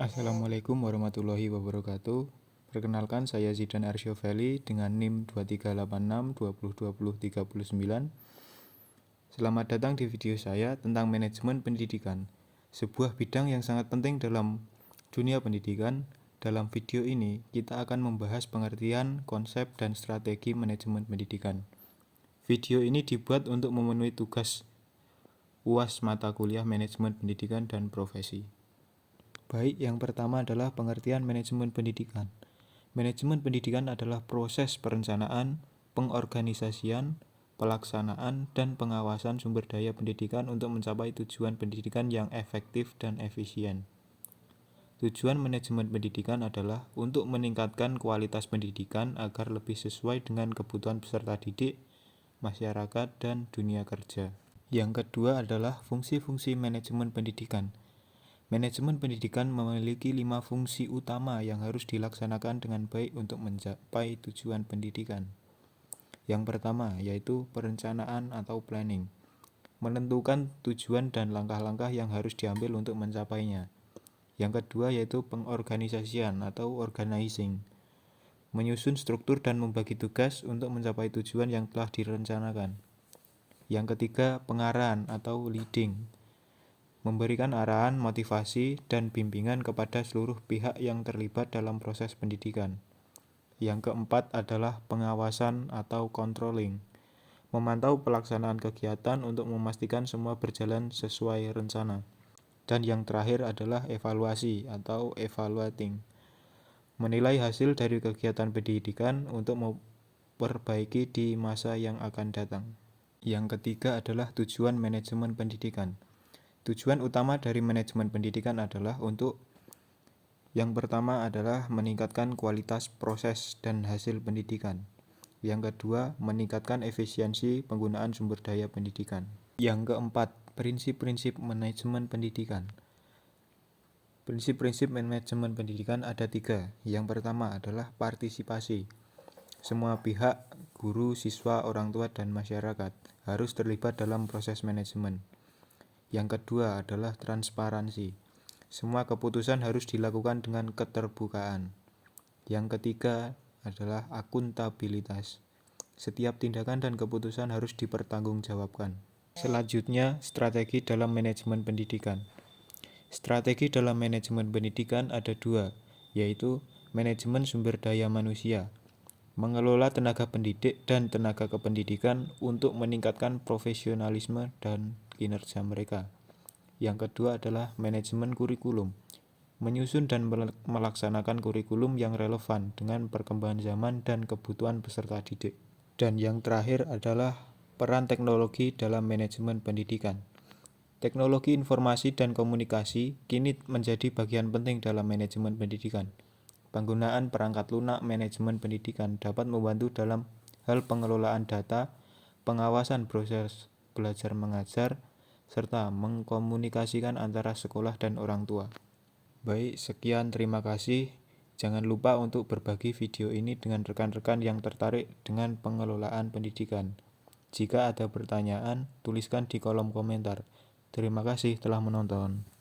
Assalamualaikum warahmatullahi wabarakatuh. Perkenalkan, saya Zidan Arsyofeli dengan NIM 2386202039. Selamat datang di video saya tentang manajemen pendidikan, sebuah bidang yang sangat penting dalam dunia pendidikan. Dalam video ini, kita akan membahas pengertian, konsep, dan strategi manajemen pendidikan. Video ini dibuat untuk memenuhi tugas UAS mata kuliah manajemen pendidikan dan profesi. Baik, yang pertama adalah pengertian manajemen pendidikan. Manajemen pendidikan adalah proses perencanaan, pengorganisasian, pelaksanaan, dan pengawasan sumber daya pendidikan untuk mencapai tujuan pendidikan yang efektif dan efisien. Tujuan manajemen pendidikan adalah untuk meningkatkan kualitas pendidikan agar lebih sesuai dengan kebutuhan peserta didik, masyarakat, dan dunia kerja. Yang kedua adalah fungsi-fungsi manajemen pendidikan. Manajemen pendidikan memiliki 5 fungsi utama yang harus dilaksanakan dengan baik untuk mencapai tujuan pendidikan. Yang pertama yaitu perencanaan atau planning, menentukan tujuan dan langkah-langkah yang harus diambil untuk mencapainya. Yang kedua yaitu pengorganisasian atau organizing, menyusun struktur dan membagi tugas untuk mencapai tujuan yang telah direncanakan. Yang ketiga pengarahan atau leading, memberikan arahan, motivasi, dan bimbingan kepada seluruh pihak yang terlibat dalam proses pendidikan. Yang keempat adalah pengawasan atau controlling, memantau pelaksanaan kegiatan untuk memastikan semua berjalan sesuai rencana. Dan yang terakhir adalah evaluasi atau evaluating, menilai hasil dari kegiatan pendidikan untuk memperbaiki di masa yang akan datang. Yang ketiga adalah tujuan manajemen pendidikan. Tujuan utama dari manajemen pendidikan adalah untuk yang pertama adalah meningkatkan kualitas proses dan hasil pendidikan. Yang kedua, meningkatkan efisiensi penggunaan sumber daya pendidikan. Yang keempat, prinsip-prinsip manajemen pendidikan. Prinsip-prinsip manajemen pendidikan ada 3. Yang pertama adalah partisipasi. Semua pihak, guru, siswa, orang tua, dan masyarakat harus terlibat dalam proses manajemen. Yang kedua adalah transparansi. Semua keputusan harus dilakukan dengan keterbukaan. Yang ketiga adalah akuntabilitas. Setiap tindakan dan keputusan harus dipertanggungjawabkan. Selanjutnya, strategi dalam manajemen pendidikan. Strategi dalam manajemen pendidikan ada 2, yaitu manajemen sumber daya manusia, mengelola tenaga pendidik dan tenaga kependidikan untuk meningkatkan profesionalisme dan kinerja mereka. Yang kedua adalah manajemen kurikulum, menyusun dan melaksanakan kurikulum yang relevan dengan perkembangan zaman dan kebutuhan peserta didik. Dan yang terakhir adalah peran teknologi dalam manajemen pendidikan. Teknologi informasi dan komunikasi kini menjadi bagian penting dalam manajemen pendidikan. Penggunaan perangkat lunak manajemen pendidikan dapat membantu dalam hal pengelolaan data, pengawasan proses belajar mengajar, serta mengkomunikasikan antara sekolah dan orang tua. Baik, sekian, terima kasih. Jangan lupa untuk berbagi video ini dengan rekan-rekan yang tertarik dengan pengelolaan pendidikan. Jika ada pertanyaan, tuliskan di kolom komentar. Terima kasih telah menonton.